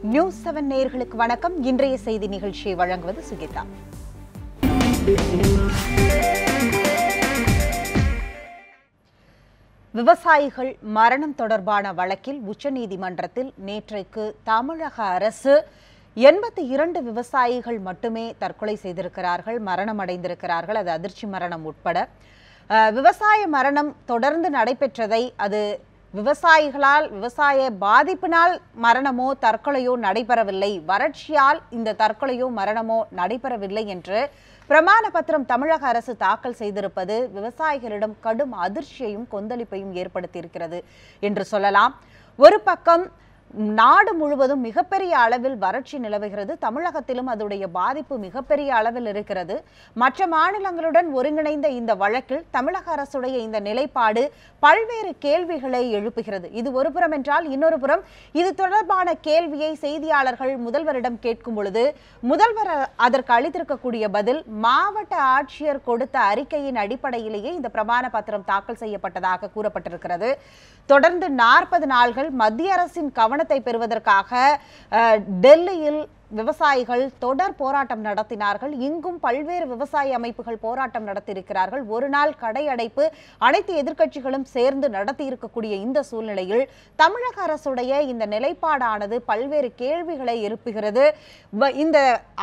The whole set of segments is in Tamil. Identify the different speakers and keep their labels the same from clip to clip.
Speaker 1: நியூஸ் 7 நேயர்களுக்கு வணக்கம். இன்றைய செய்தி நிகழ்ச்சியை வழங்குவது சுகிதா. விவசாயிகள் மரணம் தொடர்பான வழக்கில் உச்சநீதிமன்றத்தில் நேற்றைக்கு தமிழக அரசு 82 விவசாயிகள் மட்டுமே தற்கொலை செய்திருக்கிறார்கள், மரணம் அடைந்திருக்கிறார்கள். அது அதிர்ச்சி மரணம் உட்பட. விவசாய மரணம் தொடர்ந்து நடைபெற்றதை அது விவசாயிகளால் விவசாய பாதிப்பினால் மரணமோ தற்கொலையோ நடைபெறவில்லை, வறட்சியால் இந்த தற்கொலையோ மரணமோ நடைபெறவில்லை என்று பிரமாண பத்திரம் தமிழக அரசு தாக்கல் செய்திருப்பது விவசாயிகளிடம் கடும் அதிர்ச்சியையும் கொந்தளிப்பையும் ஏற்படுத்தியிருக்கிறது என்று சொல்லலாம். ஒரு பக்கம் நாடு முழுவதும் மிகப்பெரிய அளவில் வறட்சி நிலவுகிறது, தமிழகத்திலும் அதனுடைய பாதிப்பு மிகப்பெரிய அளவில் இருக்கிறது. மற்ற மாநிலங்களுடன் ஒருங்கிணைந்த இந்த வழக்கில் தமிழக அரசுடைய இந்த நிலைப்பாடு பல்வேறு கேள்விகளை எழுப்புகிறது. இது ஒரு புறம் என்றால், இன்னொரு புறம் இது தொடர்பான கேள்வியை செய்தியாளர்கள் முதல்வரிடம் கேட்கும் பொழுது முதல்வர் அதற்கு அளித்திருக்கக்கூடிய பதில் மாவட்ட ஆட்சியர் கொடுத்த அறிக்கையின் அடிப்படையிலேயே இந்த பிரமாண பத்திரம் தாக்கல் செய்யப்பட்டதாக கூறப்பட்டிருக்கிறது. தொடர்ந்து 40 நாள்கள் மத்திய அரசின் கவனத்தை பெறுவதற்காக டெல்லியில் விவசாயிகள் தொடர் போராட்டம் நடத்தினார்கள். இங்கும் பல்வேறு விவசாய அமைப்புகள் போராட்டம் நடத்தியிருக்கிறார்கள். ஒரு நாள் கடை அடைப்பு அனைத்து எதிர்க்கட்சிகளும் சேர்ந்து நடத்தி இருக்கக்கூடிய இந்த சூழ்நிலையில் தமிழக அரசுடைய இந்த நிலைப்பாடானது பல்வேறு கேள்விகளை எழுப்புகிறது. இந்த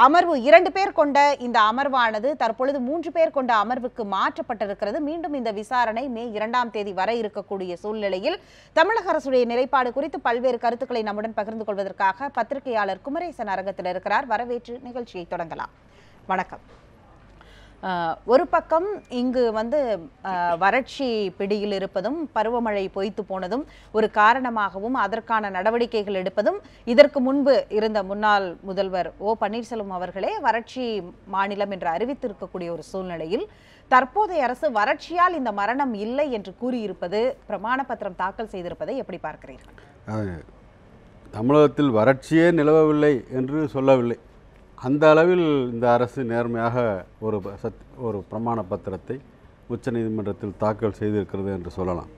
Speaker 1: அமர்வு 2 பேர் கொண்ட இந்த அமர்வானது தற்பொழுது 3 பேர் கொண்ட அமர்வுக்கு மாற்றப்பட்டிருக்கிறது. மீண்டும் இந்த விசாரணை மே 2ஆம் தேதி வர இருக்கக்கூடிய சூழ்நிலையில் தமிழக அரசுடைய நிலைப்பாடு குறித்து பல்வேறு கருத்துக்களை நம்முடன் பகிர்ந்து கொள்வதற்காக பத்திரிகையாளர் குமரேசன் அரங்கத்தில் இருக்கிறார். வரவேற்று நிகழ்ச்சியை தொடங்கலாம். வணக்கம். ஒரு பக்கம் இங்கு வறட்சி பிடியில் இருப்பதும் பருவமழை பொய்த்து போனதும் ஒரு காரணமாகவும் அதற்கான நடவடிக்கைகள் எடுப்பதும் இதற்கு முன்பு இருந்த முன்னாள் முதல்வர் ஓ பன்னீர்செல்வம் அவர்களே வறட்சி மாநிலம் என்று அறிவித்திருக்கக்கூடிய ஒரு சூழ்நிலையில் தற்போதைய அரசு வறட்சியால் இந்த மரணம் இல்லை என்று கூறியிருப்பது, பிரமாண பத்திரம் தாக்கல் செய்திருப்பதை எப்படி பார்க்கிறீர்கள்?
Speaker 2: தமிழகத்தில் வறட்சியே நிலவவில்லை என்று சொல்லவில்லை. அந்த அளவில் இந்த அரசு நேர்மையாக ஒரு பிரமாண பத்திரத்தை உச்சநீதிமன்றத்தில் தாக்கல் செய்திருக்கிறது என்று சொல்லலாம்.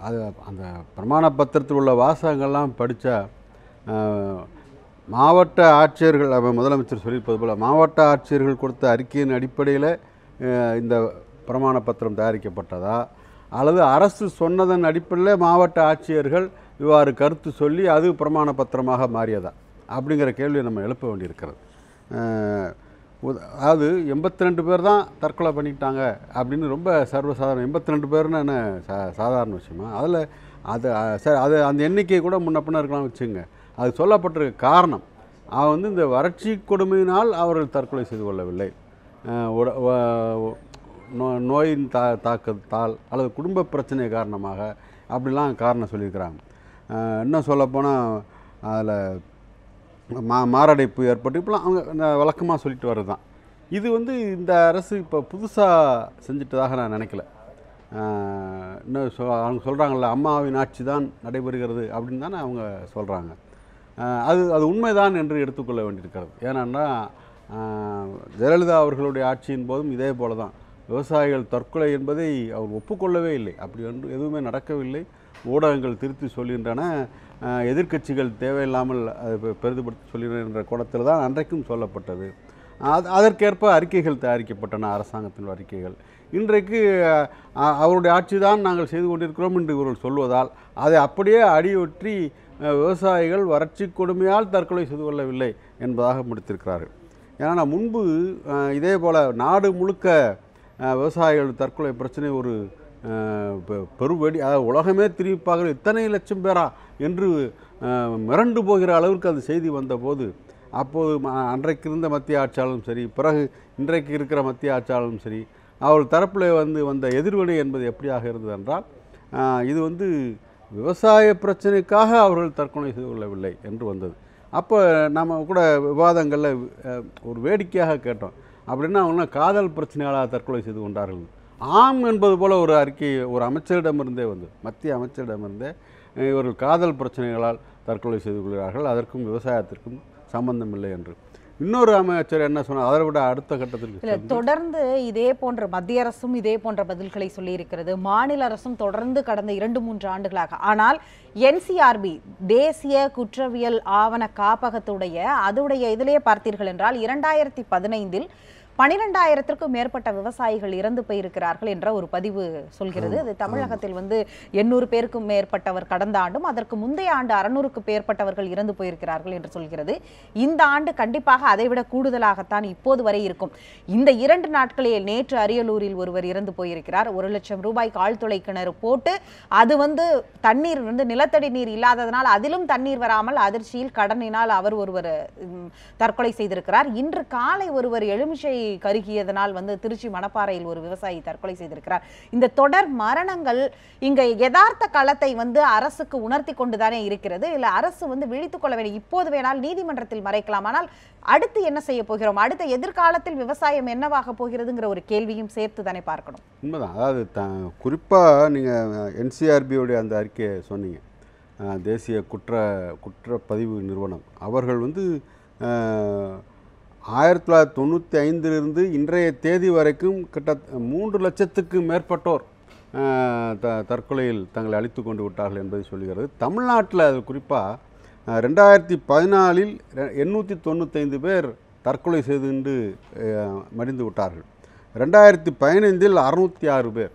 Speaker 2: அது அந்த பிரமாண பத்திரத்தில் உள்ள வாசகங்கள்லாம் படித்தா மாவட்ட ஆட்சியர்கள், முதலமைச்சர் சொல்லியிருப்பது போல் மாவட்ட ஆட்சியர்கள் கொடுத்த அறிக்கையின் அடிப்படையில் இந்த பிரமாண பத்திரம் தயாரிக்கப்பட்டதா, அல்லது அரசு சொன்னதன் அடிப்படையில் மாவட்ட ஆட்சியர்கள் இவ்வாறு கருத்து சொல்லி அது பிரமாண பத்திரமாக மாறியதா அப்படிங்கிற கேள்வியை நம்ம எழுப்ப வேண்டியிருக்கிறது. அதாவது 82 பேர் தான் தற்கொலை பண்ணிக்கிட்டாங்க அப்படின்னு ரொம்ப சர்வசாதாரணம். 82 பேர்னு என்ன சாதாரண விஷயமா? அதில் அது அந்த எண்ணிக்கை கூட முன்ன பின்ன இருக்கலாம் வச்சுங்க. அது சொல்லப்பட்டிருக்க காரணம் அவன் இந்த வறட்சி கொடுமையினால் அவர்கள் தற்கொலை செய்து கொள்ளவில்லை, நோயின் தாக்கத்தால் அல்லது குடும்ப பிரச்சனை காரணமாக அப்படிலாம் காரணம் சொல்லியிருக்கிறாங்க. இன்னும் சொல்லப்போனால் அதில் மாரடைப்பு ஏற்பட்டு இப்போலாம் அவங்க வழக்கமாக சொல்லிட்டு வர்றது தான். இது இந்த அரசு இப்போ புதுசாக செஞ்சிட்டதாக நான் நினைக்கல. இன்னும் அவங்க சொல்கிறாங்கல்ல, அம்மாவின் ஆட்சி தான் நடைபெறுகிறது அப்படின்னு தானே அவங்க சொல்கிறாங்க. அது உண்மைதான் என்று எடுத்துக்கொள்ள வேண்டியிருக்கிறது. ஏன்னா ஜெயலலிதா அவர்களுடைய ஆட்சியின் போதும் இதே போல தான் விவசாயிகள் தற்கொலை என்பதை அவர் ஒப்புக்கொள்ளவே இல்லை. அப்படி எதுவுமே நடக்கவில்லை. ஊடகங்கள் திருத்தி சொல்கின்றன, எதிர்க்கட்சிகள் தேவையில்லாமல் அதை பெரிதுபடுத்தி சொல்கின்ற கோணத்தில் தான் அன்றைக்கும் சொல்லப்பட்டது. அதற்கேற்ப அறிக்கைகள் தயாரிக்கப்பட்டன, அரசாங்கத்தின் அறிக்கைகள். இன்றைக்கு அவருடைய ஆட்சி தான் நாங்கள் செய்து கொண்டிருக்கிறோம் என்று இவர்கள் சொல்வதால் அதை அப்படியே அடியொற்றி விவசாயிகள் வறட்சி கொடுமையால் தற்கொலை செய்து கொள்ளவில்லை என்பதாக முடித்திருக்கிறார்கள். ஏன்னா முன்பு இதே போல் நாடு முழுக்க விவசாயிகள் தற்கொலை பிரச்சனை ஒரு பெருவெடி, அதாவது உலகமே திரும்பிப்பாக இத்தனை லட்சம் பேரா என்று மிரண்டு போகிற அளவிற்கு அந்த செய்தி வந்தபோது, அப்போது அன்றைக்கு இருந்த மத்திய ஆட்சியாளரும் சரி, பிறகு இன்றைக்கு இருக்கிற மத்திய ஆட்சியாளரும் சரி, அவர்கள் தரப்பில் வந்த எதிர்வினை என்பது எப்படியாக இருந்தது என்றால், இது விவசாய பிரச்சனைக்காக அவர்கள் தற்கொலை செய்து கொள்ளவில்லை என்று வந்தது. அப்போ நம்ம கூட விவாதங்களில் ஒரு வேடிக்கையாக கேட்டோம், அப்படின்னா அவங்க காதல் பிரச்சனையால் தற்கொலை செய்து கொண்டார்கள். ஆம் என்பது போல் ஒரு அறிக்கை ஒரு அமைச்சரிடமிருந்தே மத்திய அமைச்சரிடமிருந்தே இவர்கள் காதல் பிரச்சனைகளால் தற்கொலை செய்து கொள்கிறார்கள், அதற்கும் விவசாயத்திற்கும் சம்பந்தம் இல்லை என்று. இன்னொரு அமைச்சர் என்ன சொன்னார், அதை விட அடுத்த கட்டத்திற்கு
Speaker 1: தொடர்ந்து இதே போன்ற மத்திய அரசும் இதே போன்ற பதில்களை சொல்லியிருக்கிறது, மாநில அரசும் தொடர்ந்து கடந்த 2-3 ஆண்டுகளாக. ஆனால் NCRB தேசிய குற்றவியல் ஆவண காப்பகத்துடைய இதிலேயே பார்த்தீர்கள் என்றால் 2015 12,000க்கும் மேற்பட்ட விவசாயிகள் இறந்து போயிருக்கிறார்கள் என்ற ஒரு பதிவு சொல்கிறது. அது தமிழகத்தில் 800 பேருக்கும் மேற்பட்டவர் கடந்த ஆண்டும், அதற்கு முந்தைய ஆண்டு 600க்கு மேற்பட்டவர்கள் இறந்து போயிருக்கிறார்கள் என்று சொல்கிறது. இந்த ஆண்டு கண்டிப்பாக அதைவிட கூடுதலாகத்தான் இப்போது வரை இருக்கும். இந்த 2 நாட்களில் நேற்று அரியலூரில் ஒருவர் இறந்து போயிருக்கிறார். 1 லட்சம் ரூபாய்க்கு ஆழ்துளை கிணறு போட்டு அது தண்ணீர் நிலத்தடி நீர் இல்லாததனால் அதிலும் தண்ணீர் வராமல் அதிர்ச்சியில் கடனினால் அவர் ஒருவர் தற்கொலை செய்திருக்கிறார். இன்று காலை ஒருவர் எலுமிச்சை கருகியதனால் திருச்சி மணப்பாறையில் ஒரு விவசாயி தற்கொலை செய்திருக்கிறார். இந்த தொடர் மரணங்கள் இங்க யதார்த்த களத்தை அரசுக்கு உணர்த்தி கொண்டுதானே இருக்கிறது. இல்ல அரசு விழித்துக் கொள்ள வேண்டும். இப்போது வேணால் நீதிமன்றத்தில் மறைக்கலாம், ஆனால் அடுத்து என்ன செய்ய போகிறோம், அடுத்த எதிர்காலத்தில் விவசாயம் என்னவாக போகிறதுங்கிற ஒரு கேள்வியும் சேர்த்து தானே பார்க்கணும்.
Speaker 2: உண்மைதான். அதாவது குறிப்பாக நீங்கள் NCRBயோடைய அந்த அறிக்கையை சொன்னீங்க, தேசிய குற்றப்பதிவு நிறுவனம் அவர்கள் 1995 இன்றைய தேதி வரைக்கும் கிட்ட 3 லட்சத்துக்கு மேற்பட்டோர் தற்கொலையில் தங்களை அழித்து கொண்டு விட்டார்கள் என்பதை சொல்கிறது. தமிழ்நாட்டில் அது குறிப்பாக 2014 895 பேர் தற்கொலை செய்து மடிந்து விட்டார்கள். 2015 606 பேர்.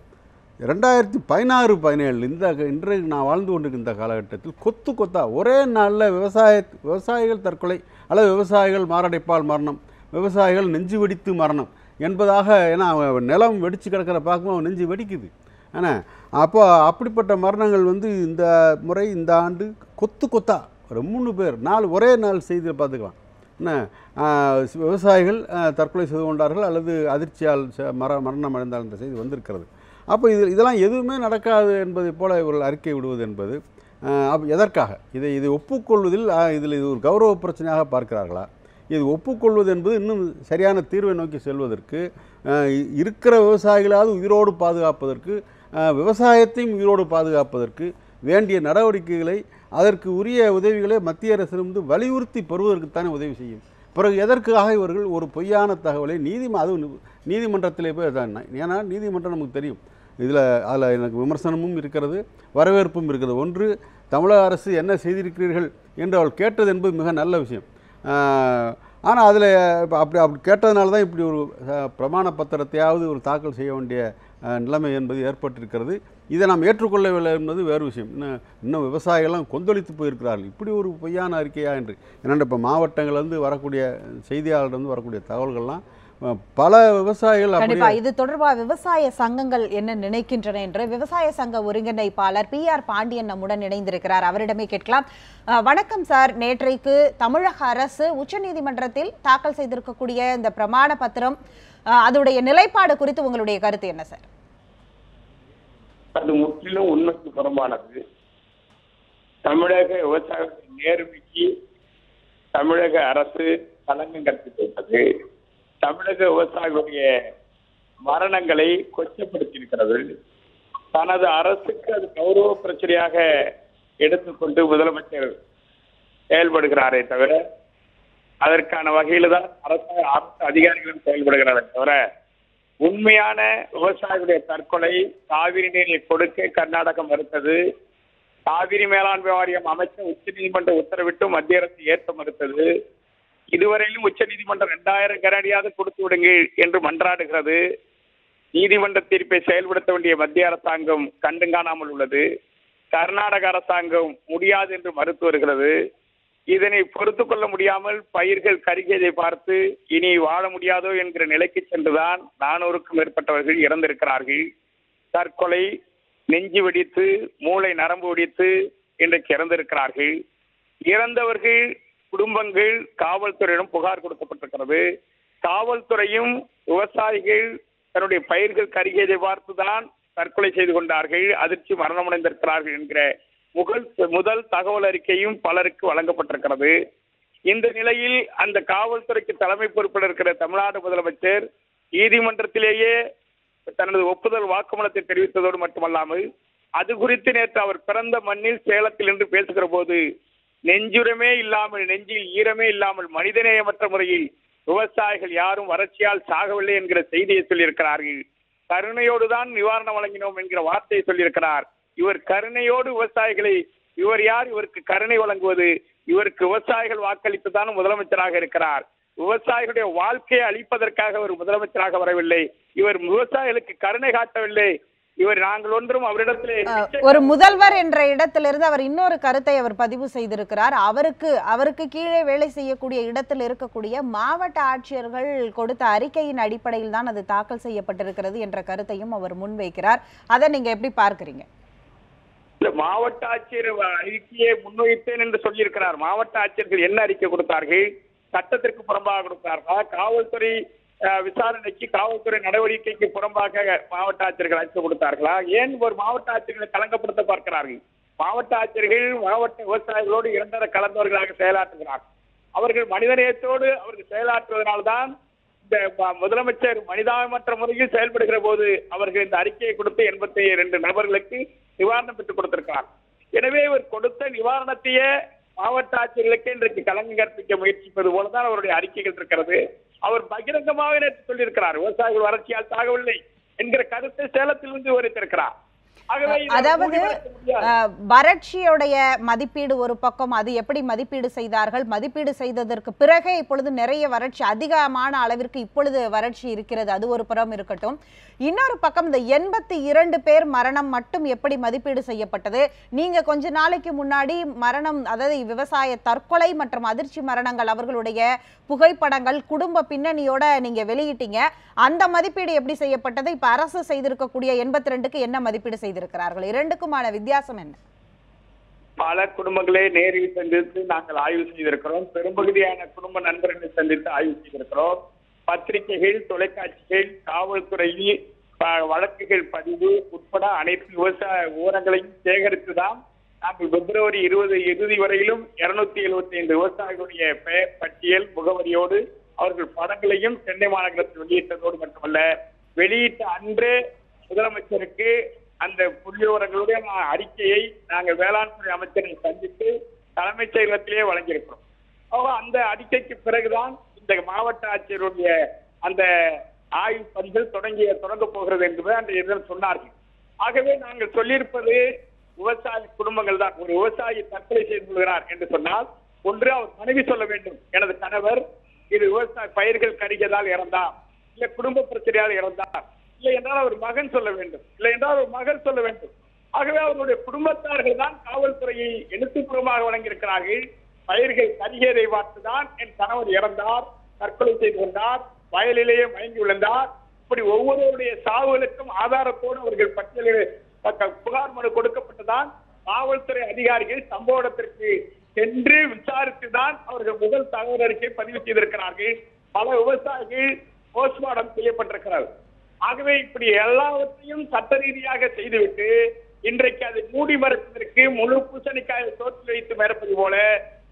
Speaker 2: 2016-17 இன்றைக்கு நான் வாழ்ந்து கொண்டிருக்கிற இந்த காலகட்டத்தில் கொத்தா ஒரே நாளில் விவசாயிகள் தற்கொலை அல்லது விவசாயிகள் மாரடைப்பால் மரணம், விவசாயிகள் நெஞ்சு வெடித்து மரணம் என்பதாக. ஏன்னா நிலம் வெடித்து கிடக்கிற பார்க்கும்போது நெஞ்சு வெடிக்குது. ஆனால் அப்போ அப்படிப்பட்ட மரணங்கள் இந்த முறை இந்த ஆண்டு கொத்தா ஒரு 3 பேர் ஒரே நாள் செய்தியில் பார்த்துக்கலாம். என்ன விவசாயிகள் தற்கொலை செய்து கொண்டார்கள் அல்லது அதிர்ச்சியால் மரணம் அடைந்தால் என்ற செய்தி வந்திருக்கிறது. அப்போ இதெல்லாம் எதுவுமே நடக்காது என்பதை போல இவர்கள் அறிக்கை விடுவது என்பது எதற்காக? இதை ஒப்புக்கொள்வதில் இது ஒரு கௌரவ பிரச்சனையாக பார்க்கிறார்களா? இது ஒப்புக்கொள்வது என்பது இன்னும் சரியான தீர்வை நோக்கி செல்வதற்கு, இருக்கிற விவசாயிகளாவது உயிரோடு பாதுகாப்பதற்கு, விவசாயத்தையும் உயிரோடு பாதுகாப்பதற்கு வேண்டிய நடவடிக்கைகளை, அதற்கு உரிய உதவிகளை மத்திய அரசு வலியுறுத்தி பெறுவதற்குத்தானே உதவி செய்யும். பிறகு எதற்காக இவர்கள் ஒரு பொய்யான தகவலை நீதிமன்றத்திலே போய் ஏன்னா நீதிமன்றம் நமக்கு தெரியும், அதில் எனக்கு விமர்சனமும் இருக்கிறது, வரவேற்பும் இருக்கிறது. ஒன்று, தமிழக அரசு என்ன செய்திருக்கிறீர்கள் என்று அவள் கேட்டது என்பது மிக நல்ல விஷயம். ஆனால் அதில் அப்படி கேட்டதுனால தான் இப்படி ஒரு பிரமாண பத்திரத்தையாவது ஒரு தாக்கல் செய்ய வேண்டிய நிலைமை என்பது ஏற்பட்டிருக்கிறது. இதை நாம் ஏற்றுக்கொள்ளவில்லை என்பது வேறு விஷயம். இன்னும் விவசாயிகள்லாம் கொந்தளித்து போயிருக்கிறார்கள், இப்படி ஒரு பொய்யான அறிக்கையா என்று. ஏன்னா இப்போ மாவட்டங்கள்லேருந்து வரக்கூடிய செய்தியாளர்லேருந்து வரக்கூடிய தகவல்கள்லாம் பல விவசாயிகள்
Speaker 1: கண்டிப்பா இது தொடர்பாக விவசாய சங்கங்கள் என்ன நினைக்கின்றன என்று விவசாய சங்க ஒருங்கிணைப்பாளர் PR பாண்டியன் நம்முடன் இணைந்திருக்கிறார். அவரிடமே கேட்கலாம். வணக்கம் சார். நேற்றைக்கு தமிழக அரசு உச்சநீதிமன்றத்தில் தாக்கல் செய்திருக்கக்கூடிய இந்த பிரமாண பத்திரம், அதோடைய நிலைப்பாடு குறித்து உங்களுடைய கருத்து என்ன சார்?
Speaker 3: அது முற்றிலும் உண்மைக்கு புறம்பானது. தமிழக விவசாய நேர்மைக்கு தமிழக அரசு களங்கம் கற்பித்துள்ளது. தமிழக விவசாயிகளுடைய மரணங்களை கொச்சப்படுத்தியிருக்கிறது. தனது அரசுக்கு அது கௌரவ பிரச்சனையாக எடுத்துக்கொண்டு முதலமைச்சர் செயல்படுகிறாரே தவிர, அதற்கான வகையில் தான் அரசு அதிகாரிகளும் செயல்படுகிறாரே தவிர, உண்மையான விவசாயிகளுடைய தற்கொலை காவிரி நீரை கொடுக்க கர்நாடகம் மறுத்தது, காவிரி மேலாண்மை வாரியம் அமைச்ச உச்சநீதிமன்றம் உத்தரவிட்டு மத்திய அரசு ஏற்க மறுத்தது, இதுவரையிலும் உச்சநீதிமன்றம் 2000 கனடியாக கொடுத்து விடுங்கள் என்று மன்றாடுகிறது. நீதிமன்ற தீர்ப்பை செயல்படுத்த வேண்டிய மத்திய அரசாங்கம் கண்டுகாணாமல் உள்ளது. கர்நாடக அரசாங்கம் முடியாது என்று மறுத்து வருகிறது. இதனை பொறுத்து கொள்ள முடியாமல் பயிர்கள் கருகியதை பார்த்து இனி வாழ முடியாதோ என்கிற நிலைக்கு சென்றுதான் 400க்கும் மேற்பட்டவர்கள் இறந்திருக்கிறார்கள். தற்கொலை, நெஞ்சு வெடித்து, மூளை நரம்பு வெடித்து இன்றைக்கு இறந்திருக்கிறார்கள். இறந்தவர்கள் குடும்பங்கள் காவல்துறையிடம் புகார் கொடுக்கப்பட்டிருக்கிறது. காவல்துறையும் விவசாயிகள் தன்னுடைய பயிர்கள் கருகியதை பார்த்துதான் தற்கொலை செய்து கொண்டார்கள், அதிர்ச்சி மரணமடைந்திருக்கிறார்கள் என்கிற முதல் தகவல் அறிக்கையும் பலருக்கு வழங்கப்பட்டிருக்கிறது. இந்த நிலையில் அந்த காவல்துறைக்கு தலைமை பொறுப்பில் இருக்கிற தமிழ்நாடு முதலமைச்சர் நீதிமன்றத்திலேயே தனது ஒப்புதல் வாக்குமூலத்தை தெரிவித்ததோடு மட்டுமல்லாமல், அது குறித்து நேற்று அவர் பிறந்த மண்ணில் சேலத்தில் என்று பேசுகிற போது நெஞ்சுரமே இல்லாமல், நெஞ்சில் ஈரமே இல்லாமல், மனிதநேயமற்ற முறையில் விவசாயிகள் யாரும் வறட்சியால் சாகவில்லை என்கிற செய்தியை சொல்லியிருக்கிறார்கள். கருணையோடு தான் நிவாரணம் வழங்கினோம் என்கிற வார்த்தையை சொல்லியிருக்கிறார். இவர் கருணையோடு விவசாயிகளை, இவர் யார் இவருக்கு கருணை வழங்குவது? இவருக்கு விவசாயிகள் வாக்களித்துதான் முதலமைச்சராக இருக்கிறார். விவசாயிகளுடைய வாழ்க்கையை அளிப்பதற்காக ஒரு முதலமைச்சராக வரவில்லை. இவர் விவசாயிகளுக்கு கருணை காட்டவில்லை. இவர் நாங்கள் ஒன்றும் அவரிடத்திலே
Speaker 1: ஒரு முதல்வர் என்ற இடத்திலிருந்து அவர் இன்னொரு கருத்தை அவர் பதிவு செய்திருக்கிறார். அவருக்கு கீழே வேலை செய்யக்கூடிய இடத்தில் இருக்கக்கூடிய மாவட்ட ஆட்சியர்கள் கொடுத்த அறிக்கையின் அடிப்படையில் தான் அது தாக்கல் செய்யப்பட்டிருக்கிறது என்ற கருத்தையும் அவர் முன்வைக்கிறார். அதை நீங்க எப்படி பார்க்கிறீங்க?
Speaker 3: மாவட்ட ஆட்சியர் அறிக்கையை முன்வைத்தேன் என்று சொல்லியிருக்கிறார். மாவட்ட ஆட்சியர்கள் என்ன அறிக்கை கொடுத்தார்கள்? சட்டத்திற்கு புறம்பாக கொடுத்தார்களா? காவல்துறை விசாரணைக்கு, காவல்துறை நடவடிக்கைக்கு புறம்பாக மாவட்ட ஆட்சியர்கள் அறிக்கை கொடுத்தார்களா? ஏன் ஒரு மாவட்ட ஆட்சியர்களை களங்கப்படுத்த பார்க்கிறார்கள்? மாவட்ட ஆட்சியர்கள் மாவட்ட விவசாயிகளோடு இரண்டரை கலந்தவர்களாக செயலாற்றுகிறார்கள். அவர்கள் மனிதநேயத்தோடு அவர்கள் செயலாற்றுவதனால்தான் இந்த முதலமைச்சர் மனிதாபமற்ற முறையில் செயல்படுகிற போது அவர்கள் இந்த அறிக்கையை கொடுத்து 82 நபர்களுக்கு நிவாரணம் பெற்றுக் கொடுத்திருக்கிறார். எனவே இவர் கொடுத்த நிவாரணத்தையே மாவட்ட ஆட்சியர்களுக்கு இன்றைக்கு களங்கம் கற்பிக்க முயற்சிப்பது போலதான் அவருடைய அறிக்கைகள் இருக்கிறது. அவர் பகிரங்கமாக நேற்று சொல்லியிருக்கிறார், விவசாயிகள் வறட்சியால் சாகவில்லை என்கிற கருத்தை சேலத்தில் இருந்து விவரித்திருக்கிறார்.
Speaker 1: அதாவது வறட்சியுடைய மதிப்பீடு ஒரு பக்கம், அது எப்படி மதிப்பீடு செய்தார்கள், மதிப்பீடு செய்ததற்கு பிறகே இப்பொழுது நிறைய வறட்சி, அதிகமான அளவிற்கு இப்பொழுது வறட்சி இருக்கிறது, அது ஒரு புறம் இருக்கட்டும். இன்னொரு பக்கம் இந்த 82 பேர் மரணம் மட்டும் எப்படி மதிப்பீடு செய்யப்பட்டது? நீங்க கொஞ்ச நாளைக்கு முன்னாடி மரணம், அதாவது விவசாய தற்கொலை மற்றும் அதிர்ச்சி மரணங்கள் அவர்களுடைய புகைப்படங்கள் குடும்ப பின்னணியோட நீங்க வெளியிட்டீங்க. அந்த மதிப்பீடு எப்படி செய்யப்பட்டது? இப்ப அரசு செய்திருக்கக்கூடிய 82க்கு என்ன மதிப்பீடு செய்திருக்கிறார்கள்? இரண்டுக்குமான வித்தியாசம் என்ன?
Speaker 3: பல குடும்பங்களை நேரில் சந்தித்து நாங்கள் ஆய்வு செய்திருக்கிறோம். பெரும்பகுதியான குடும்ப நண்பர்களை சந்தித்து ஆய்வு செய்திருக்கிறோம். பத்திரிகைகள், தொலைக்காட்சிகள், காவல்துறையில் வழக்குகள் பதிவு உட்பட அனைத்து விவசாய விவரங்களையும் சேகரித்துதான் நாங்கள் பிப்ரவரி 20 இறுதி வரையிலும் 275 விவசாயிகளுடைய பெயர் பட்டியல் முகவரியோடு அவர்கள் படங்களையும் சென்னை மாநகரத்தில் வெளியிட்டதோடு மட்டுமல்ல, வெளியிட்ட அன்றே முதலமைச்சருக்கு அந்த புள்ளிவிவரங்களுடைய அறிக்கையை நாங்கள் வேளாண் துறை அமைச்சரை சந்தித்து தலைமைச் செயலகத்திலேயே வழங்கியிருக்கிறோம். அந்த அறிக்கைக்கு பிறகுதான் இந்த மாவட்ட ஆட்சியருடைய அந்த ஆய்வு பணிகள் தொடங்க போகிறது என்று அந்த இதில் சொன்னார்கள். ஆகவே நாங்கள் சொல்லியிருப்பது விவசாய குடும்பங்கள் தான். ஒரு விவசாயி தற்கொலை செய்து கொள்கிறார் என்று சொன்னால், ஒன்று அவர் மனைவி சொல்ல வேண்டும், எனது கணவர் இது விவசாய பயிர்கள் கருகியதால் இறந்தார், இல்ல குடும்ப பிரச்சனையால் இறந்தார், இல்லை என்றால் அவர் மகன் சொல்ல வேண்டும், இல்லை என்றால் ஒரு மகள் சொல்ல வேண்டும். ஆகவே அவருடைய குடும்பத்தார்கள் தான் காவல்துறையை எழுத்துப்பூர்வமாக வழங்கியிருக்கிறார்கள். பயிர்கள் கருகியதை பார்த்துதான் என் கணவர் இறந்தார், தற்கொலை செய்து கொண்டார், வயலிலேயே மயங்கி விழுந்தார், இப்படி ஒவ்வொருவருடைய சாவுகளுக்கும் ஆதாரத்தோடு அவர்கள் பட்டியலில் புகார் மனு கொடுக்கப்பட்டுதான் காவல்துறை அதிகாரிகள் சம்பவ இடத்திற்கு சென்று விசாரித்துதான் அவர்கள் முதல் தகவல் அறிக்கை பதிவு செய்திருக்கிறார்கள். பல விவசாயிகள் போஸ்ட்மார்டம் செய்யப்பட்டிருக்கிறார்கள். ஆகவே இப்படி எல்லாவற்றையும் சட்ட ரீதியாக செய்துவிட்டு இன்றைக்கு அதை மூடி மறைப்பதற்கு முழு பூசணிக்காயை தோற்று வைத்து மறைப்பது போல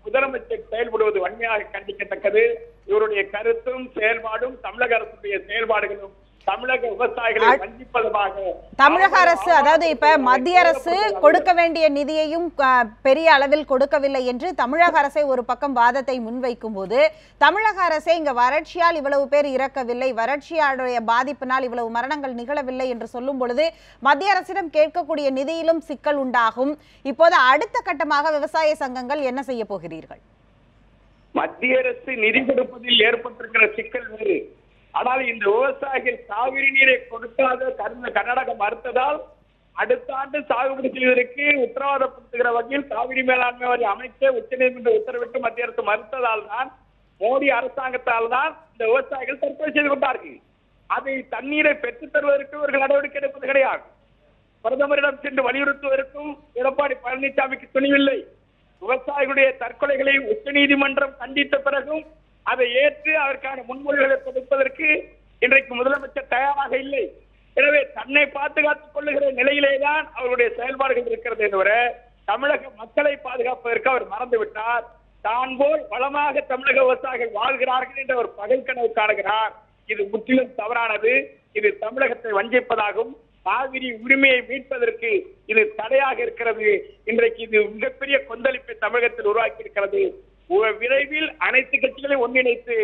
Speaker 3: முதலமைச்சர் செயல்படுவது வன்மையாக கண்டிக்கத்தக்கது. இவருடைய கருத்தும் செயல்பாடும் தமிழக அரசுடைய செயல்பாடுகளும் தமிழக விவசாயிகளை வஞ்சிப்பதாக
Speaker 1: தமிழக அரசு, அதாவது இப்ப மத்திய அரசு கொடுக்க வேண்டிய நிதியையும் பெரிய அளவில் கொடுக்கவில்லை என்று தமிழக அரசை ஒரு பக்கம் வாதத்தை முன்வைக்கும் போது, தமிழக அரசே இங்க வறட்சியால் இவ்வளவு பேர் இறக்கவில்லை, வறட்சியாளுடைய பாதிப்பினால் இவ்வளவு மரணங்கள் நிகழவில்லை என்று சொல்லும் பொழுது மத்திய அரசிடம் கேட்கக்கூடிய நிதியிலும் சிக்கல் உண்டாகும். இப்போது அடுத்த கட்டமாக விவசாய சங்கங்கள் என்ன செய்ய போகிறீர்கள்?
Speaker 3: மத்திய அரசு நிதி கொடுப்பதில் ஏற்பட்டிருக்கிற சிக்கல் வேறு. ஆனால் இந்த விவசாயிகள் காவிரி நீரை கொடுக்காத கர்நாடகம் மறுத்ததால் அடுத்த ஆண்டு சாகுபடி செய்வதற்கு உத்தரவாதப்படுத்துகிற வகையில் காவிரி மேலாண்மை வாரியம் அமைக்க உச்சநீதிமன்றம் உத்தரவிட்டு மத்திய அரசு மறுத்ததால் தான், மோடி அரசாங்கத்தால் தான் இந்த விவசாயிகள் தற்கொலை செய்து கொண்டார்கள். அதை தண்ணீரை பெற்றுத் தருவதற்கு இவர்கள் நடவடிக்கை எடுப்பது கிடையாது. பிரதமரிடம் சென்று வலியுறுத்துவதற்கும் எடப்பாடி பழனிசாமிக்கு துணிவில்லை. விவசாயிகளுடைய தற்கொலைகளை உச்சநீதிமன்றம் கண்டித்த பிறகும் அதை ஏற்று அதற்கான முன்மொழிகளை கொடுப்பதற்கு இன்றைக்கு முதலமைச்சர் தயாராக இல்லை. எனவே தன்னை பாதுகாத்துக் கொள்ளுகிற நிலையிலேதான் அவருடைய செயல்பாடுகள் இருக்கிறது தவிர தமிழக மக்களை பாதுகாப்பதற்கு அவர் மறந்துவிட்டார். தான் போல் வளமாக தமிழக விவசாயிகள் வாழ்கிறார்கள் என்ற ஒரு பகல் கனவு காணுகிறார். இது முற்றிலும் தவறானது. இது தமிழகத்தை வஞ்சிப்பதாகும். காவிரி உரிமையை மீட்பதற்கு இது தடையாக இருக்கிறது. இன்றைக்கு இது மிகப்பெரிய கொந்தளிப்பை தமிழகத்தில் உருவாக்கி இருக்கிறது. விரைவில் அனைத்து கட்சிகளையும் ஒன்றிணைத்து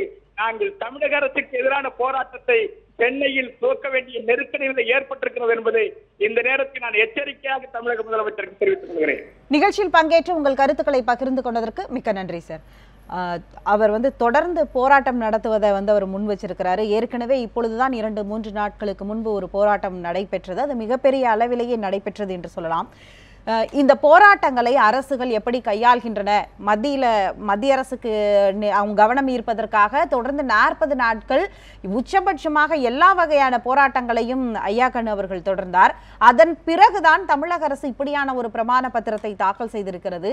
Speaker 3: நாங்கள் தமிழக அரசுக்கு எதிரான போராட்டத்தை சென்னையில் துவக்க வேண்டிய நெருக்கடிகளை ஏற்பட்டிருக்கிறது என்பதை இந்த நேரத்தில் நான் எச்சரிக்கையாக தமிழக முதலமைச்சருக்கு தெரிவித்துக் கொள்கிறேன்.
Speaker 1: நிகழ்ச்சியில் பங்கேற்று உங்கள் கருத்துக்களை பகிர்ந்து கொண்டதற்கு மிக்க நன்றி சார். அவர் தொடர்ந்து போராட்டம் நடத்துவதை அவர் முன் வச்சிருக்கிறாரு. ஏற்கனவே இப்பொழுதுதான் 2-3 நாட்களுக்கு முன்பு ஒரு போராட்டம் நடைபெற்றது. அது மிகப்பெரிய அளவிலேயே நடைபெற்றது என்று சொல்லலாம். இந்த போராட்டங்களை அரசுகள் எப்படி கையாள்கின்றன? மத்திய அரசுக்கு அவங்க கவனம் ஈர்ப்பதற்காக தொடர்ந்து 40 நாட்கள் உச்சபட்சமாக எல்லா வகையான போராட்டங்களையும் ஐயாக்கண்ணு அவர்கள் தொடர்ந்தார். அதன் பிறகுதான் தமிழக அரசு இப்படியான ஒரு பிரமாண பத்திரத்தை தாக்கல் செய்திருக்கிறது.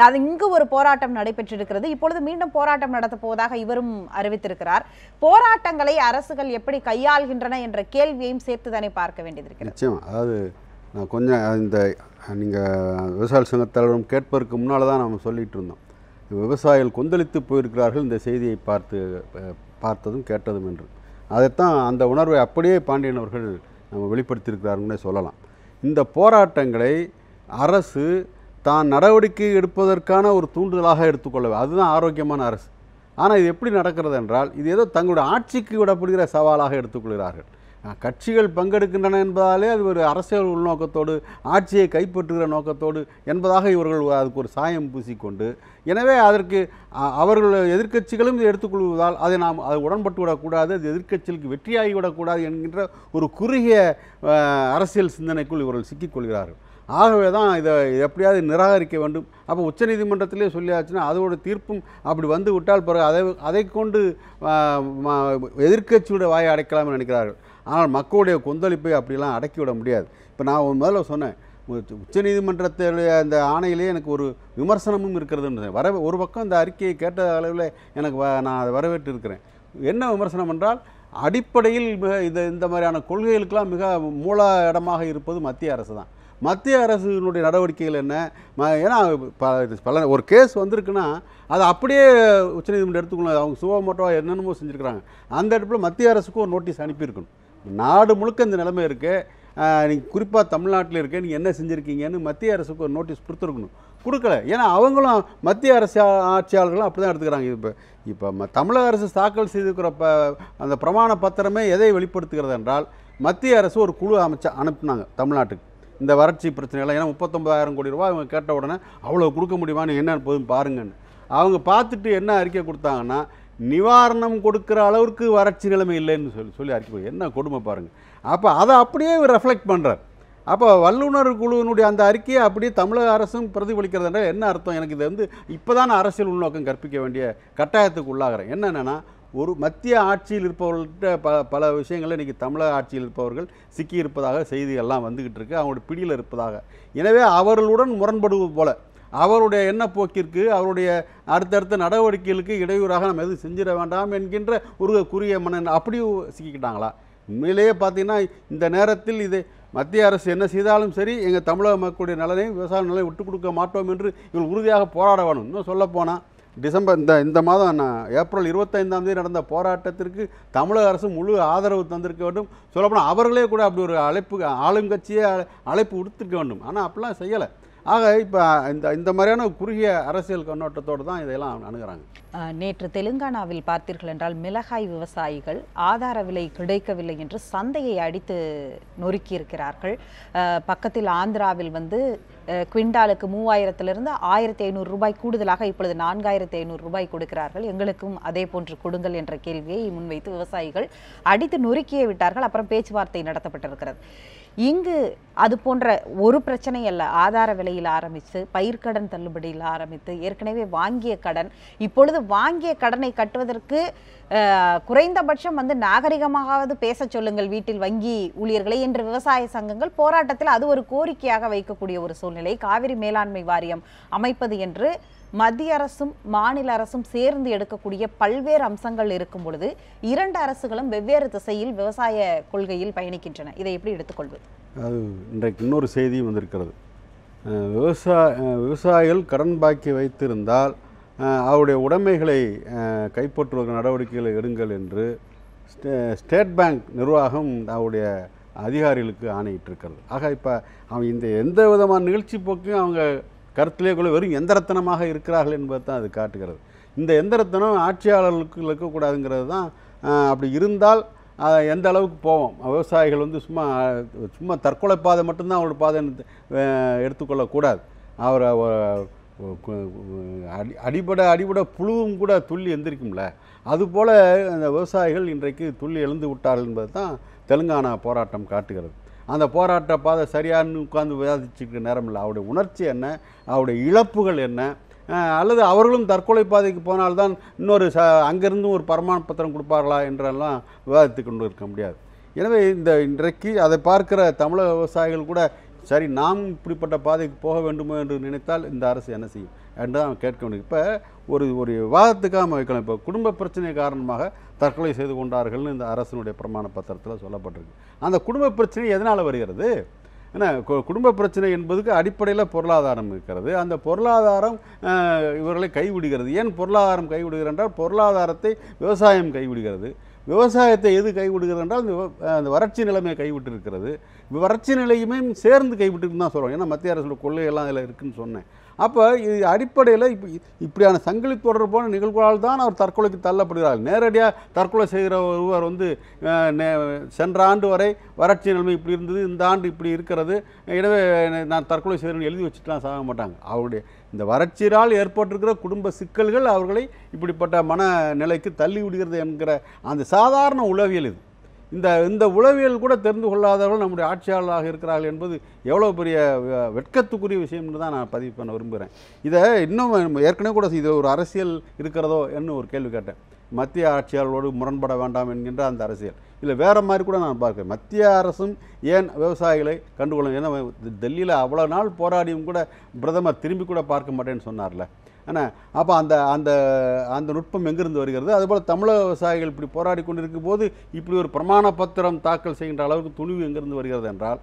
Speaker 1: அது இங்கு ஒரு போராட்டம் நடைபெற்றிருக்கிறது. இப்பொழுது மீண்டும் போராட்டம் நடத்த போவதாக இவரும் அறிவித்திருக்கிறார். போராட்டங்களை அரசுகள் எப்படி கையாள்கின்றன என்ற கேள்வியையும் சேர்த்துதானே பார்க்க வேண்டியது.
Speaker 2: நிச்சயம். அதாவது நான் கொஞ்சம் இந்த நீங்கள் விவசாய சங்கத்தலைவரும் கேட்பதற்கு முன்னால் தான் நம்ம சொல்லிகிட்டு இருந்தோம். விவசாயிகள் கொந்தளித்து போயிருக்கிறார்கள் இந்த செய்தியை பார்த்ததும் கேட்டதும் என்று. அதைத்தான் அந்த உணர்வை அப்படியே பாண்டியன் அவர்கள் நம்ம வெளிப்படுத்தியிருக்கிறாருன்னே சொல்லலாம். இந்த போராட்டங்களை அரசு தான் நடவடிக்கை எடுப்பதற்கான ஒரு தூண்டுதலாக எடுத்துக்கொள்ள, அதுதான் ஆரோக்கியமான அரசு. ஆனால் இது எப்படி நடக்கிறது என்றால், இது ஏதோ தங்களுடைய ஆட்சிக்கு விடப்படுகிற சவாலாக எடுத்துக்கொள்கிறார்கள். கட்சிகள் பங்கெடுக்கின்றன என்பதாலே அது ஒரு அரசியல் உள்நோக்கத்தோடு, ஆட்சியை கைப்பற்றுகிற நோக்கத்தோடு என்பதாக இவர்கள் அதுக்கு ஒரு சாயம் பூசிக்கொண்டு, எனவே அதற்கு அவர்கள் எதிர்க்கட்சிகளும் எடுத்துக்கொள்வதால் அதை நாம் அதை உடன்பட்டு விடக்கூடாது, அது எதிர்க்கட்சிகளுக்கு வெற்றியாகிவிடக்கூடாது என்கின்ற ஒரு குறுகிய அரசியல் சிந்தனைக்குள் இவர்கள் சிக்கிக்கொள்கிறார்கள். ஆகவே தான் இதை எப்படியாவது நிராகரிக்க வேண்டும். அப்போ உச்சநீதிமன்றத்திலே சொல்லியாச்சுன்னா அதோட தீர்ப்பும் அப்படி வந்து விட்டால் பிறகு அதை கொண்டு எதிர்க்கட்சியோட வாயை அடைக்கலாம்னு நினைக்கிறார்கள். ஆனால் மக்களுடைய கொந்தளிப்பை அப்படிலாம் அடக்கிவிட முடியாது. இப்போ நான் முதல்ல சொன்னேன், உச்சநீதிமன்றத்துடைய அந்த ஆணையிலே எனக்கு ஒரு விமர்சனமும் இருக்கிறதுன்னு ஒரு பக்கம் இந்த அறிக்கையை கேட்ட அளவில் எனக்கு நான் அதை வரவேற்று இருக்கிறேன். என்ன விமர்சனம் என்றால், அடிப்படையில் இந்த மாதிரியான கொள்கைகளுக்கெல்லாம் மிக மூல இடமாக இருப்பது மத்திய அரசு தான். மத்திய அரசினுடைய நடவடிக்கைகள் என்ன? ஏன்னா பல ஒரு கேஸ் வந்திருக்குன்னா அதை அப்படியே உச்சநீதிமன்றம் எடுத்துக்கணும். அவங்க சுவமோட்டோவாக என்னென்னமோ செஞ்சுருக்கிறாங்க. அந்த இடத்துல மத்திய அரசுக்கும் ஒரு நோட்டீஸ் அனுப்பியிருக்கணும். நாடு முழுக்க இந்த நிலைமை இருக்குது, நீங்கள் குறிப்பாக தமிழ்நாட்டில் இருக்க நீங்கள் என்ன செஞ்சுருக்கீங்கன்னு மத்திய அரசுக்கு ஒரு நோட்டீஸ் கொடுத்துருக்கணும். கொடுக்கல. ஏன்னா அவங்களும் மத்திய அரசு ஆட்சியாளர்களும் அப்படி தான் எடுத்துக்கிறாங்க. இப்போ தமிழக அரசு தாக்கல் செய்திருக்கிற அந்த பிரமாண பத்திரமே எதை வெளிப்படுத்துகிறது என்றால், மத்திய அரசு ஒரு குழு அனுப்புனாங்க தமிழ்நாட்டுக்கு இந்த வறட்சி பிரச்சனைலாம். ஏன்னா 39,000 கோடி ரூபாய் அவங்க கேட்ட உடனே அவ்வளோ கொடுக்க முடியுமான்னு என்ன போதும் பாருங்கன்னு அவங்க பார்த்துட்டு என்ன அறிக்கை கொடுத்தாங்கன்னா, நிவாரணம் கொடுக்குற அளவுக்கு வறட்சி நிலைமை இல்லைன்னு சொல்லி அறிக்கை. என்ன கொடுமை பாருங்கள். அப்போ அதை அப்படியே ரெஃப்ளெக்ட் பண்ணுறார். அப்போ வல்லுநர் குழுவினுடைய அந்த அறிக்கையை அப்படியே தமிழக அரசும் பிரதிபலிக்கிறதுன்ற என்ன அர்த்தம்? எனக்கு இது இப்போ தான் அரசியல் உள்நோக்கம் கற்பிக்க வேண்டிய கட்டாயத்துக்கு உள்ளாகிறேன். என்னென்னா, ஒரு மத்திய ஆட்சியில் இருப்பவர்கள்ட்ட பல விஷயங்களில் இன்றைக்கி தமிழக ஆட்சியில் இருப்பவர்கள் சிக்கியிருப்பதாக செய்திகள்லாம் வந்துக்கிட்டு இருக்குது, அவங்களுடைய பிடியில் இருப்பதாக. எனவே அவர்களுடன் முரண்படுவது போல அவருடைய எண்ணப்போக்கிற்கு, அவருடைய அடுத்தடுத்த நடவடிக்கைகளுக்கு இடையூறாக நம்ம எதுவும் செஞ்சிட வேண்டாம் என்கின்ற ஒரு குறுகிய அப்படியும் சிக்கிக்கிட்டாங்களா? உண்மையிலேயே பார்த்தீங்கன்னா இந்த நேரத்தில் இது மத்திய அரசு என்ன செய்தாலும் சரி, எங்கள் தமிழக மக்களுடைய நலனையும் விவசாய நலனை விட்டுக் கொடுக்க மாட்டோம் என்று இவர்கள் உறுதியாக போராட வேணும். இன்னும் சொல்லப்போனால் இந்த மாதம் ஏப்ரல் 25ஆம் தேதி நடந்த போராட்டத்திற்கு தமிழக அரசு முழு ஆதரவு தந்திருக்க வேண்டும். சொல்லப்போனால் அவர்களே கூட அப்படி ஒரு ஆளுங்கட்சியே அழைப்பு விடுத்திருக்க வேண்டும். ஆனால் அப்படிலாம் செய்யலை. ஆக இப்போ இந்த மாதிரியான குறுகிய அரசியல் கண்ணோட்டத்தோடு தான் இதெல்லாம் அணுகிறாங்க.
Speaker 1: நேற்று தெலுங்கானாவில் பார்த்தீர்கள் என்றால் மிளகாய் விவசாயிகள் ஆதார விலை கிடைக்கவில்லை என்று சந்தையை அடித்து நொறுக்கியிருக்கிறார்கள். பக்கத்தில் ஆந்திராவில் குவிண்டாலுக்கு 3000 1500 ரூபாய் கூடுதலாக இப்பொழுது 4500 ரூபாய் கொடுக்கிறார்கள். எங்களுக்கும் அதே போன்று கொடுங்கள் என்ற கேள்வியை முன்வைத்து விவசாயிகள் அடித்து நொறுக்கியே விட்டார்கள். அப்புறம் பேச்சுவார்த்தை நடத்தப்பட்டிருக்கிறது. இங்கு அது போன்ற ஒரு பிரச்சனை அல்ல. ஆதார விலையில் ஆரம்பித்து பயிர்க்கடன் தள்ளுபடியில் ஆரம்பித்து ஏற்கனவே வாங்கிய கடன், இப்பொழுது வாங்கிய கடனை கட்டுவதற்கு குறைந்தபட்சம் நாகரிகமாகவது பேச சொல்லுங்கள் வீட்டில் வங்கி ஊழியர்களை என்று விவசாய சங்கங்கள் போராட்டத்தில் அது ஒரு கோரிக்கையாக வைக்கக்கூடிய ஒரு சூழ்நிலை. காவிரி மேலாண்மை வாரியம் அமைப்பது என்று மத்திய அரசும் மாநில அரசும் சேர்ந்து எடுக்கக்கூடிய பல்வேறு அம்சங்கள் இருக்கும் பொழுது 2 அரசுகளும் வெவ்வேறு திசையில் விவசாய கொள்கையில் பயணிக்கின்றன. இதை எப்படி எடுத்துக்கொள்வது?
Speaker 2: அது இன்றைக்கு இன்னொரு செய்தியும் வந்திருக்கிறது. விவசாயிகள் கடன் பாக்கி வைத்திருந்தால் அவருடைய உடைமைகளை கைப்பற்றுவதற்கு நடவடிக்கைகளை எடுங்கள் என்று ஸ்டேட் பேங்க் நிர்வாகம் அவருடைய அதிகாரிகளுக்கு ஆணையிட்டிருக்கிறது. ஆக இப்போ அவங்க இந்த எந்த விதமான நிகழ்ச்சி போக்கையும் அவங்க கருத்திலே கொள்ள வெறும் எந்திரத்தனமாக இருக்கிறார்கள் என்பது தான் அது காட்டுகிறது. இந்த எந்திரத்தனம் ஆட்சியாளர்களுக்கு இருக்கக்கூடாதுங்கிறது தான். அப்படி இருந்தால் எந்த அளவுக்கு போவோம். விவசாயிகள் வந்து சும்மா தற்கொலை பாதை மட்டும்தான் அவரோட பாதை எடுத்துக்கொள்ளக்கூடாது. அவர் அடிபட புழுவும் கூட துள்ளி எந்திரிக்கும்ல, அதுபோல் அந்த விவசாயிகள் இன்றைக்கு துள்ளி எழுந்து விட்டார்கள் என்பது தான் தெலுங்கானா போராட்டம் காட்டுகிறது. அந்த போராட்ட பாதை சரியானு உட்கார்ந்து விவாதிச்சுக்கிற நேரம் இல்லை. அவருடைய உணர்ச்சி என்ன, அவருடைய இழப்புகள் என்ன, அல்லது அவர்களும் தற்கொலை பாதைக்கு போனால்தான் இன்னொரு அங்கேருந்தும் ஒரு பிரமாண பத்திரம் கொடுப்பார்களா என்றெல்லாம் விவாதித்து கொண்டு இருக்க முடியாது. எனவே இன்றைக்கு அதை பார்க்கிற தமிழக விவசாயிகள் கூட சரி நாம் இப்படிப்பட்ட பாதைக்கு போக வேண்டுமோ என்று நினைத்தால் இந்த அரசு என்ன செய்யும் என்று தான் கேட்க வேண்டும். இப்போ ஒரு விவாதத்துக்காக வைக்கலாம். இப்போ குடும்ப பிரச்சனை காரணமாக தற்கொலை செய்து கொண்டார்கள்னு இந்த அரசினுடைய பிரமாண பத்திரத்தில் சொல்லப்பட்டிருக்கு. அந்த குடும்ப பிரச்சனை எதனால் வருகிறது? ஏன்னா குடும்ப பிரச்சனை என்பதுக்கு அடிப்படையில் பொருளாதாரம் இருக்கிறது. அந்த பொருளாதாரம் இவர்களை கைவிடுகிறது. ஏன் பொருளாதாரம் கைவிடுகிறது என்றால் பொருளாதாரத்தை விவசாயம் கைவிடுகிறது. விவசாயத்தை எது கைவிடுகிறது என்றால் அந்த வறட்சி நிலைமையை கைவிட்டு இருக்கிறது. வறட்சி நிலையுமே சேர்ந்து கைவிட்டுன்னு தான் சொல்கிறோம். ஏன்னா மத்திய அரசோட கொள்கையெல்லாம் இதில் இருக்குதுன்னு சொன்னேன். அப்போ இது அடிப்படையில் இப்படியான சங்கிலி தொடர்பான நிகழ்வுகளால் தான் அவர் தற்கொலைக்கு தள்ளப்படுகிறார். நேரடியாக தற்கொலை செய்கிற ஒருவர் வந்து சென்ற ஆண்டு வரை வறட்சி நிலைமை இப்படி இருந்தது, இந்த ஆண்டு இப்படி இருக்கிறது, எனவே நான் தற்கொலை செய்கிறேன்னு எழுதி வச்சுட்டுலாம் சாக மாட்டாங்க. அவருடைய இந்த வறட்சியால் ஏற்பட்டிருக்கிற குடும்ப சிக்கல்கள் அவர்களை இப்படிப்பட்ட மனநிலைக்கு தள்ளி விடுகிறது என்கிற அந்த சாதாரண உளவியல் இது. இந்த உளவியல் கூட தெரிந்து கொள்ளாதவர்கள் நம்முடைய ஆட்சியாளராக இருக்கிறார்கள் என்பது எவ்வளோ பெரிய வெட்கத்துக்குரிய விஷயம் என்று தான் நான் பதிவு பண்ண விரும்புகிறேன். இதை இன்னும் ஏற்கனவே கூட இதில் ஒரு அரசியல் இருக்கிறதோ என்று ஒரு கேள்வி கேட்டேன். மத்திய ஆட்சியாளரோடு முரண்பட வேண்டாம் என்கின்ற அந்த அரசியல் இல்லை, வேறு மாதிரி கூட நான் பார்க்குறேன். மத்திய அரசும் ஏன் விவசாயிகளை கண்டுகொள்ளும்? ஏன்னா டெல்லியில் அவ்வளோ நாள் போராடியும் கூட பிரதமர் திரும்பி கூட பார்க்க மாட்டேன்னு சொன்னார்ல. ஆனால் அப்போ அந்த நுட்பம் எங்கிருந்து வருகிறது? அதுபோல் தமிழக விவசாயிகள் இப்படி போராடி கொண்டிருக்கும் போது இப்படி ஒரு பிரமாண பத்திரம் தாக்கல் செய்கின்ற அளவுக்கு துணிவு எங்கிருந்து வருகிறது என்றால்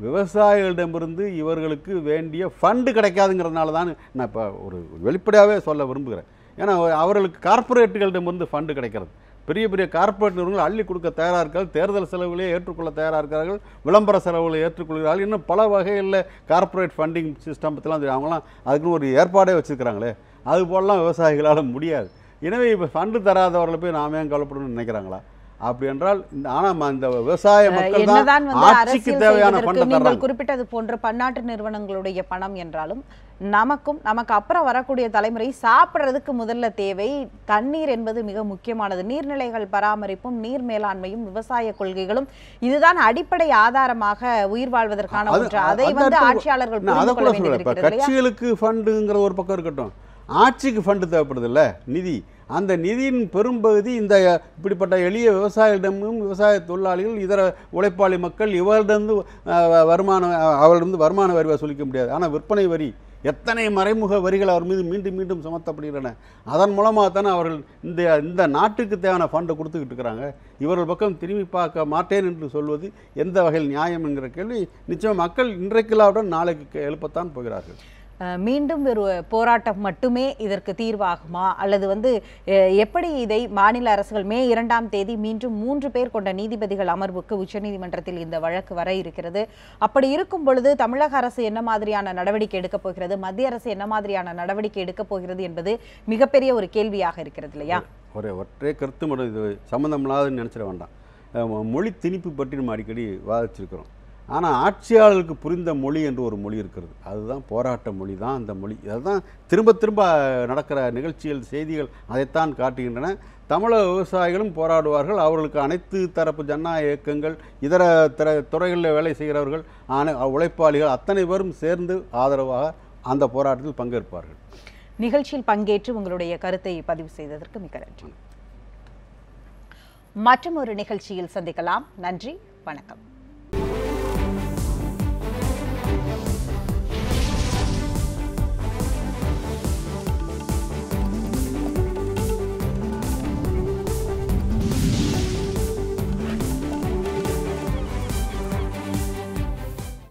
Speaker 2: விவசாயிகளிடமிருந்து இவர்களுக்கு வேண்டிய ஃபண்டு கிடைக்காதுங்கிறதுனால தான் நான் இப்போ ஒரு வெளிப்படையாகவே சொல்ல விரும்புகிறேன். ஏன்னா அவர்களுக்கு கார்ப்பரேட்டுகளிடமிருந்து ஃபண்டு கிடைக்கிறது. பெரிய பெரிய கார்ப்பரேட் நிறுவனங்கள் அள்ளி கொடுக்க தயாராக இருக்கார்கள், தேர்தல் செலவுகளே ஏற்றுக்கொள்ள தயாராக இருக்கிறார்கள், விளம்பர செலவுகளை ஏற்றுக்கொள்கிறார்கள், இன்னும் பல வகையில் கார்ப்பரேட் ஃபண்டிங் சிஸ்டம் பற்றிலாம் தெரியும். அவங்களாம் அதுக்குன்னு ஒரு ஏற்பாடே வச்சுருக்கிறாங்களே, அது போலலாம் விவசாயிகளால் முடியாது. எனவே இப்போ ஃபண்டு தராதவர்களை போய் நாம ஏன் கவலைப்படணும்னு நினைக்கிறாங்களா? அப்படி என்றால் ஆனால் இந்த விவசாய மக்கள் தான் ஆட்சிக்கு தேவையான பணத்தை தர்றாங்க.
Speaker 1: குறிப்பிட்டது போன்ற பன்னாட்டு நிறுவனங்களுடைய பணம் என்றாலும் நமக்கு அப்புறம் வரக்கூடிய தலைமுறை சாப்பிட்றதுக்கு முதல்ல தேவை தண்ணீர் என்பது மிக முக்கியமானது. நீர்நிலைகள் பராமரிப்பும் நீர் மேலாண்மையும் விவசாய கொள்கைகளும் இதுதான் அடிப்படை ஆதாரமாக உயிர் வாழ்வதற்கான ஒன்று. அதை வந்து ஆட்சியாளர்கள் புரிந்து கொள்ள வேண்டியிருக்கிறது.
Speaker 2: கட்சிகளுக்கு ஃபண்டுங்கிற ஒரு பக்கம் இருக்கட்டும், ஆட்சிக்கு ஃபண்டு தேவைப்படுது இல்லை, நிதி. அந்த நிதியின் பெரும்பகுதி இந்த இப்படிப்பட்ட எளிய விவசாயிகளிடமும் விவசாய தொழிலாளிகள் இதர உழைப்பாளி மக்கள் இவர்களிடந்து அவர்களிருந்து வருமான வரி வசூலிக்க முடியாது. ஆனால் விற்பனை வரி எத்தனை மறைமுக வரிகள் அவர் மீது மீண்டும் மீண்டும் சுமத்தப்படுகின்றன. அதன் மூலமாக தானே அவர்கள் இந்த நாட்டுக்கு தேவையான ஃபண்டை கொடுத்துக்கிட்டு இருக்கிறாங்க. இவர்கள் பக்கம் திரும்பி பார்க்க மாட்டேன் என்று சொல்வது எந்த வகையில் நியாயம் என்கிற கேள்வி நிச்சயம் மக்கள் இன்றைக்குள்ளாவுடன் நாளைக்கு எழுப்பத்தான் போகிறார்கள்.
Speaker 1: மீண்டும் ஒரு போராட்டம் மட்டுமே இதற்கு தீர்வாகுமா, அல்லது வந்து எப்படி இதை மாநில அரசுகள் மே 2ஆம் தேதி மீண்டும் 3 பேர் கொண்ட நீதிபதிகள் அமர்வுக்கு உச்சநீதிமன்றத்தில் இந்த வழக்கு வர இருக்கிறது. அப்படி இருக்கும் பொழுது தமிழக அரசு என்ன மாதிரியான நடவடிக்கை எடுக்கப் போகிறது, மத்திய அரசு என்ன மாதிரியான நடவடிக்கை எடுக்கப் போகிறது என்பது மிகப்பெரிய ஒரு கேள்வியாக இருக்கிறது இல்லையா?
Speaker 2: ஒரே கருத்து மட்டும் இது சம்மந்தம் இல்லாதுன்னு நினைச்சிட வேண்டாம். மொழி திணிப்பு பற்றி நம்ம அடிக்கடி வாதிச்சிருக்கிறோம். ஆனால் ஆட்சியாளர்களுக்கு புரிந்த மொழி என்று ஒரு மொழி இருக்கிறது. அதுதான் போராட்ட மொழி தான் அந்த மொழி. அதுதான் திரும்ப திரும்ப நடக்கிற நிகழ்ச்சிகள் செய்திகள் அதைத்தான் காட்டுகின்றன. தமிழக விவசாயிகளும் போராடுவார்கள். அவர்களுக்கு அனைத்து தரப்பு ஜனநாயக இயக்கங்கள், இதர துறைகளில் வேலை செய்கிறவர்கள், உழைப்பாளிகள் அத்தனை பேரும் சேர்ந்து ஆதரவாக அந்த போராட்டத்தில் பங்கேற்பார்கள்.
Speaker 1: நிகழ்ச்சியில் பங்கேற்று உங்களுடைய கருத்தை பதிவு செய்ததற்கு மிக்க நன்றி. மற்றும் ஒரு நிகழ்ச்சியில் சந்திக்கலாம். நன்றி, வணக்கம்.